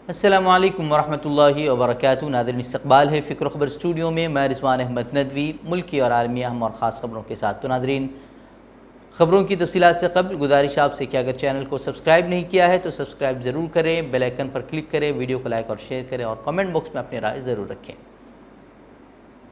السلام علیکم ورحمۃ اللہ وبرکاتہ۔ ناظرین، استقبال ہے فکر و خبر اسٹوڈیو میں، میں رضوان احمد ندوی ملکی اور عالمی اہم اور خاص خبروں کے ساتھ۔ تو ناظرین، خبروں کی تفصیلات سے قبل گزارش آپ سے کہ اگر چینل کو سبسکرائب نہیں کیا ہے تو سبسکرائب ضرور کریں، بیل آئیکن پر کلک کریں، ویڈیو کو لائک اور شیئر کریں اور کمنٹ باکس میں اپنی رائے ضرور رکھیں۔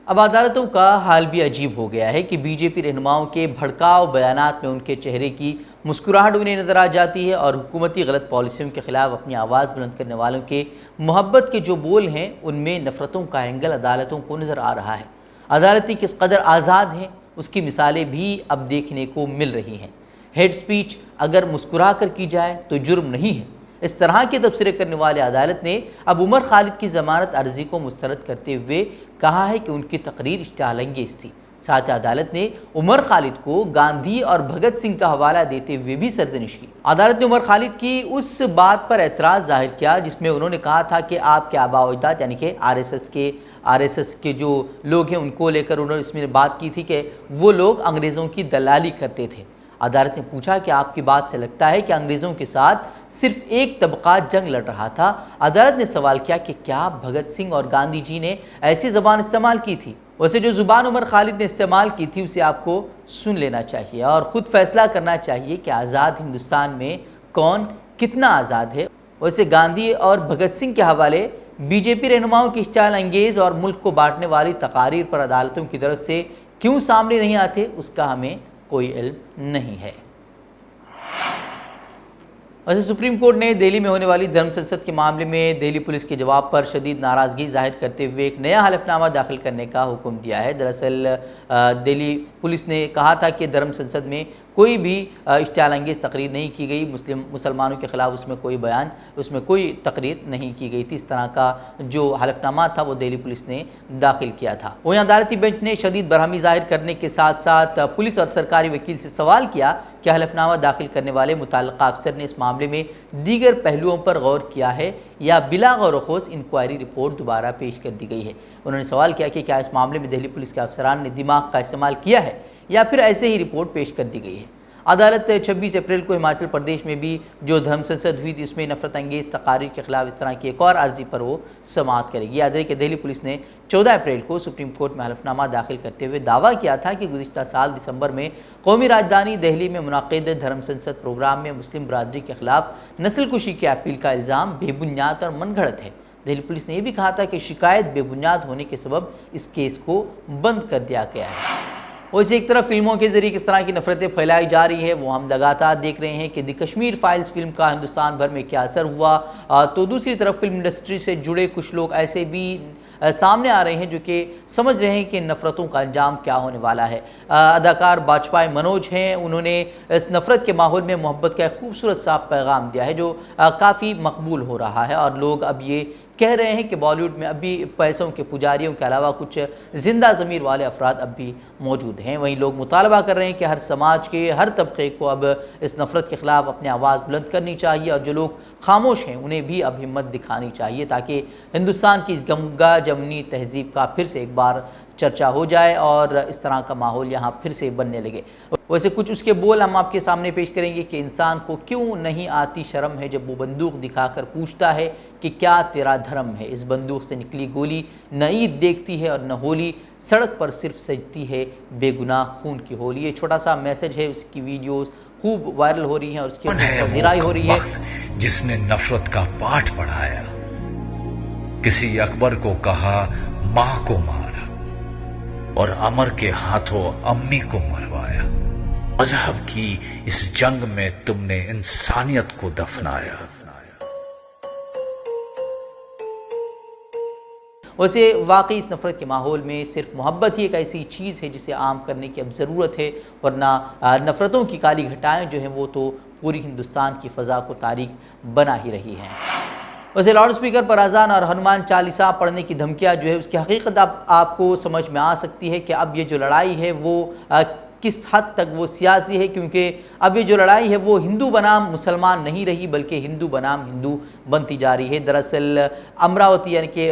اب عدالتوں کا حال بھی عجیب ہو گیا ہے کہ بی جے پی رہنماؤں کے بھڑکاؤ بیانات میں ان کے چہرے کی مسکراہٹ انہیں نظر آ جاتی ہے اور حکومتی غلط پالیسیوں کے خلاف اپنی آواز بلند کرنے والوں کے محبت کے جو بول ہیں ان میں نفرتوں کا اینگل عدالتوں کو نظر آ رہا ہے۔ عدالتیں کس قدر آزاد ہیں اس کی مثالیں بھی اب دیکھنے کو مل رہی ہیں۔ ہیڈ سپیچ اگر مسکرا کر کی جائے تو جرم نہیں ہے، اس طرح کے تبصرے کرنے والے عدالت نے اب عمر خالد کی ضمانت عرضی کو مسترد کرتے ہوئے کہا ہے کہ ان کی تقریر اشتعال انگیز تھی۔ ساتھ عدالت نے عمر خالد کو گاندھی اور بھگت سنگھ کا حوالہ دیتے ہوئے بھی سرزنش کی۔ عدالت نے عمر خالد کی اس بات پر اعتراض ظاہر کیا جس میں انہوں نے کہا تھا کہ آپ کے آباء و اجداد یعنی کہ آر ایس ایس کے جو لوگ ہیں ان کو لے کر انہوں نے اس میں بات کی تھی کہ وہ لوگ انگریزوں کی دلالی کرتے تھے۔ عدالت نے پوچھا کہ آپ کی بات سے لگتا ہے کہ انگریزوں کے ساتھ صرف ایک طبقہ جنگ لڑ رہا تھا۔ عدالت نے سوال کیا کہ کیا بھگت سنگھ اور گاندھی جی نے ایسی زبان استعمال کی تھی؟ ویسے جو زبان عمر خالد نے استعمال کی تھی اسے آپ کو سن لینا چاہیے اور خود فیصلہ کرنا چاہیے کہ آزاد ہندوستان میں کون کتنا آزاد ہے۔ ویسے گاندھی اور بھگت سنگھ کے حوالے بی جے پی رہنماؤں کی اشتعال انگیز اور ملک کو بانٹنے والی تقاریر پر عدالتوں کی طرف سے کیوں سامنے نہیں آتے اس کا ہمیں کوئی علم نہیں ہے۔ ویسے سپریم کورٹ نے دہلی میں ہونے والی دھرم سنسد کے معاملے میں دہلی پولیس کے جواب پر شدید ناراضگی ظاہر کرتے ہوئے ایک نیا حلف نامہ داخل کرنے کا حکم دیا ہے۔ دراصل دہلی پولیس نے کہا تھا کہ دھرم سنسد میں کوئی بھی اشتعال انگیز تقریر نہیں کی گئی، مسلمانوں کے خلاف اس میں کوئی تقریر نہیں کی گئی تھی۔ اس طرح کا جو حلف نامہ تھا وہ دہلی پولیس نے داخل کیا تھا۔ وہیں عدالتی بینچ نے شدید برہمی ظاہر کرنے کے ساتھ ساتھ پولیس اور سرکاری وکیل سے سوال کیا کہ حلف نامہ داخل کرنے والے متعلقہ افسر نے اس معاملے میں دیگر پہلوؤں پر غور کیا ہے یا بلا غور و خوض انکوائری رپورٹ دوبارہ پیش کر دی گئی ہے۔ انہوں نے سوال کیا کہ کیا اس معاملے میں دہلی پولیس کے افسران نے دماغ کا استعمال کیا ہے یا پھر ایسے ہی رپورٹ پیش کر دی گئی ہے۔ عدالت 26 اپریل کو ہماچل پردیش میں بھی جو دھرم سنسد ہوئی تھی اس میں نفرت انگیز تقاریر کے خلاف اس طرح کی ایک اور عرضی پر وہ سماعت کرے گی۔ یاد رہے کہ دہلی پولیس نے 14 اپریل کو سپریم کورٹ میں حلف نامہ داخل کرتے ہوئے دعویٰ کیا تھا کہ گزشتہ سال دسمبر میں قومی راجدھانی دہلی میں منعقد دھرم سنسد پروگرام میں مسلم برادری کے خلاف نسل کشی کی اپیل کا الزام بے بنیاد اور من گھڑت ہے۔ دہلی پولیس نے یہ بھی کہا تھا کہ شکایت بے بنیاد ہونے کے سبب اس کیس کو بند کر دیا گیا ہے۔ ویسے ایک طرف فلموں کے ذریعے کس طرح کی نفرتیں پھیلائی جا رہی ہے وہ ہم لگاتار دیکھ رہے ہیں کہ دی کشمیر فائلز فلم کا ہندوستان بھر میں کیا اثر ہوا، تو دوسری طرف فلم انڈسٹری سے جڑے کچھ لوگ ایسے بھی سامنے آ رہے ہیں جو کہ سمجھ رہے ہیں کہ نفرتوں کا انجام کیا ہونے والا ہے۔ اداکار باجپائی منوج ہیں، انہوں نے اس نفرت کے ماحول میں محبت کا ایک خوبصورت صاف پیغام دیا ہے جو کافی مقبول ہو رہا ہے، اور لوگ اب یہ کہہ رہے ہیں کہ بالی ووڈ میں ابھی پیسوں کے پجاریوں کے علاوہ کچھ زندہ ضمیر والے افراد اب بھی موجود ہیں۔ وہیں لوگ مطالبہ کر رہے ہیں کہ ہر سماج کے ہر طبقے کو اب اس نفرت کے خلاف اپنی آواز بلند کرنی چاہیے، اور جو لوگ خاموش ہیں انہیں بھی اب ہمت دکھانی چاہیے تاکہ ہندوستان کی اس گنگا جمنی تہذیب کا پھر سے ایک بار چرچا ہو جائے اور اس طرح کا ماحول یہاں پھر سے بننے لگے۔ ویسے کچھ اس کے بول ہم آپ کے سامنے پیش کریں گے کہ انسان کو کیوں نہیں آتی شرم ہے جب وہ بندوق دکھا کر پوچھتا ہے کہ کیا تیرا دھرم ہے۔ اس بندوق سے نکلی گولی نہ عید دیکھتی ہے اور نہ ہولی، سڑک پر صرف سجتی ہے بے گناہ خون کی ہولی۔ یہ چھوٹا سا میسج ہے، اس کی ویڈیوز خوب وائرل ہو رہی ہیں اور اس کی پذیرائی ہو رہی ہے۔ جس نے نفرت کا پاٹھ پڑھایا، کسی اکبر کو کہا ماں کو مار اور امر کے ہاتھوں امی کو مروایا۔ مذہب کی اس جنگ میں تم نے انسانیت کو دفنایا۔ ویسے واقعی اس نفرت کے ماحول میں صرف محبت ہی ایک ایسی چیز ہے جسے عام کرنے کی اب ضرورت ہے، ورنہ نفرتوں کی کالی گھٹائیں جو ہیں وہ تو پوری ہندوستان کی فضا کو تاریک بنا ہی رہی ہیں۔ ویسے لاؤڈ سپیکر پر اذان اور ہنومان چالیسا پڑھنے کی دھمکیاں جو ہے اس کی حقیقت اب آپ کو سمجھ میں آ سکتی ہے کہ اب یہ جو لڑائی ہے وہ کس حد تک وہ سیاسی ہے، کیونکہ اب یہ جو لڑائی ہے وہ ہندو بنام مسلمان نہیں رہی بلکہ ہندو بنام ہندو بنتی جا رہی ہے۔ دراصل امراوتی یعنی کہ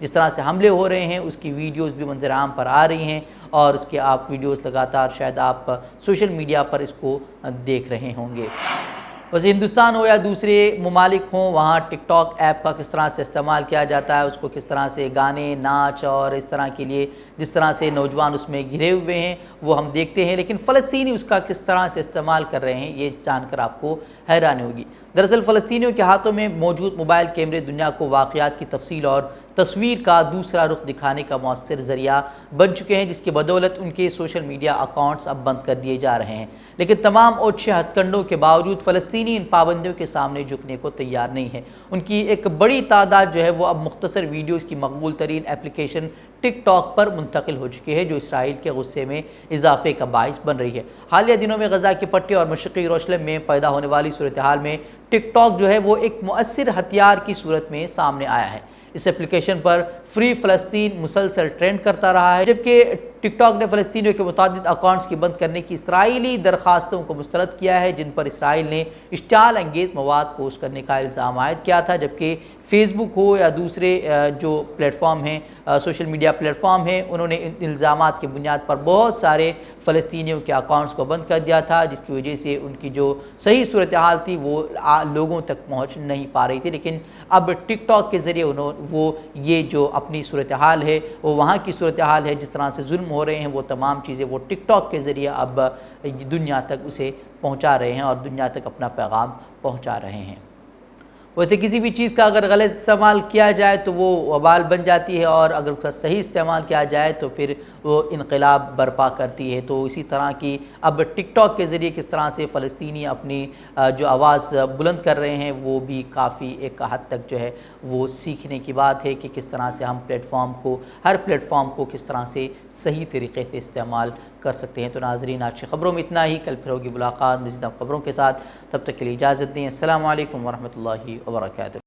جس طرح سے حملے ہو رہے ہیں اس کی ویڈیوز بھی منظر عام پر آ رہی ہیں، اور اس کے آپ ویڈیوز لگاتار شاید آپ سوشل میڈیا پر اس کو دیکھ رہے ہوں گے۔ ویسے ہندوستان ہو یا دوسرے ممالک ہوں، وہاں ٹک ٹاک ایپ کا کس طرح سے استعمال کیا جاتا ہے، اس کو کس طرح سے گانے، ناچ اور اس طرح کے لیے جس طرح سے نوجوان اس میں گھرے ہوئے ہیں وہ ہم دیکھتے ہیں، لیکن فلسطینی اس کا کس طرح سے استعمال کر رہے ہیں یہ جان کر آپ کو حیرانی ہوگی۔ دراصل فلسطینیوں کے ہاتھوں میں موجود موبائل کیمرے دنیا کو واقعات کی تفصیل اور تصویر کا دوسرا رخ دکھانے کا مؤثر ذریعہ بن چکے ہیں، جس کی بدولت ان کے سوشل میڈیا اکاؤنٹس اب بند کر دیے جا رہے ہیں، لیکن تمام اوچھے ہتھ کنڈوں کے باوجود فلسطینی ان پابندیوں کے سامنے جھکنے کو تیار نہیں ہے۔ ان کی ایک بڑی تعداد جو ہے وہ اب مختصر ویڈیوز کی مقبول ترین اپلیکیشن ٹک ٹاک پر منتقل ہو چکے ہیں، جو اسرائیل کے غصے میں اضافے کا باعث بن رہی ہے۔ حالیہ دنوں میں غزہ کی پٹی اور مشرقی یروشلم میں پیدا ہونے والی صورتحال میں ٹک ٹاک جو ہے وہ ایک مؤثر ہتھیار کی صورت میں سامنے آیا ہے۔ اس اپلیکیشن پر فری فلسطین مسلسل ٹرینڈ کرتا رہا ہے، جبکہ ٹک ٹاک نے فلسطینیوں کے متعدد اکاؤنٹس کی بند کرنے کی اسرائیلی درخواستوں کو مسترد کیا ہے، جن پر اسرائیل نے اشتعال انگیز مواد پوسٹ کرنے کا الزام عائد کیا تھا، جبکہ فیس بک ہو یا دوسرے جو پلیٹ فارم ہیں، سوشل میڈیا پلیٹ فارم ہیں، انہوں نے ان الزامات کی بنیاد پر بہت سارے فلسطینیوں کے اکاؤنٹس کو بند کر دیا تھا، جس کی وجہ سے ان کی جو صحیح صورتحال تھی وہ لوگوں تک پہنچ نہیں پا رہی تھی۔ لیکن اب ٹک ٹاک کے ذریعے وہ یہ جو اپنی صورتحال ہے، وہ وہاں کی صورتحال ہے، جس طرح سے ظلم ہو رہے ہیں، وہ تمام چیزیں وہ ٹک ٹاک کے ذریعے اب دنیا تک اسے پہنچا رہے ہیں اور دنیا تک اپنا پیغام پہنچا رہے ہیں۔ ویسے کسی بھی چیز کا اگر غلط استعمال کیا جائے تو وہ وبال بن جاتی ہے، اور اگر اس کا صحیح استعمال کیا جائے تو پھر وہ انقلاب برپا کرتی ہے۔ تو اسی طرح کی اب ٹک ٹاک کے ذریعے کس طرح سے فلسطینی اپنی جو آواز بلند کر رہے ہیں، وہ بھی کافی ایک حد تک جو ہے وہ سیکھنے کی بات ہے کہ کس طرح سے ہم ہر پلیٹ فارم کو کس طرح سے صحیح طریقے سے استعمال کر سکتے ہیں۔ تو ناظرین، آج کی خبروں میں اتنا ہی، کل پھر ہوگی ملاقات مزید خبروں کے ساتھ، تب تک کے لیے اجازت دیں۔ السلام علیکم ورحمۃ اللہ وبرکاتہ۔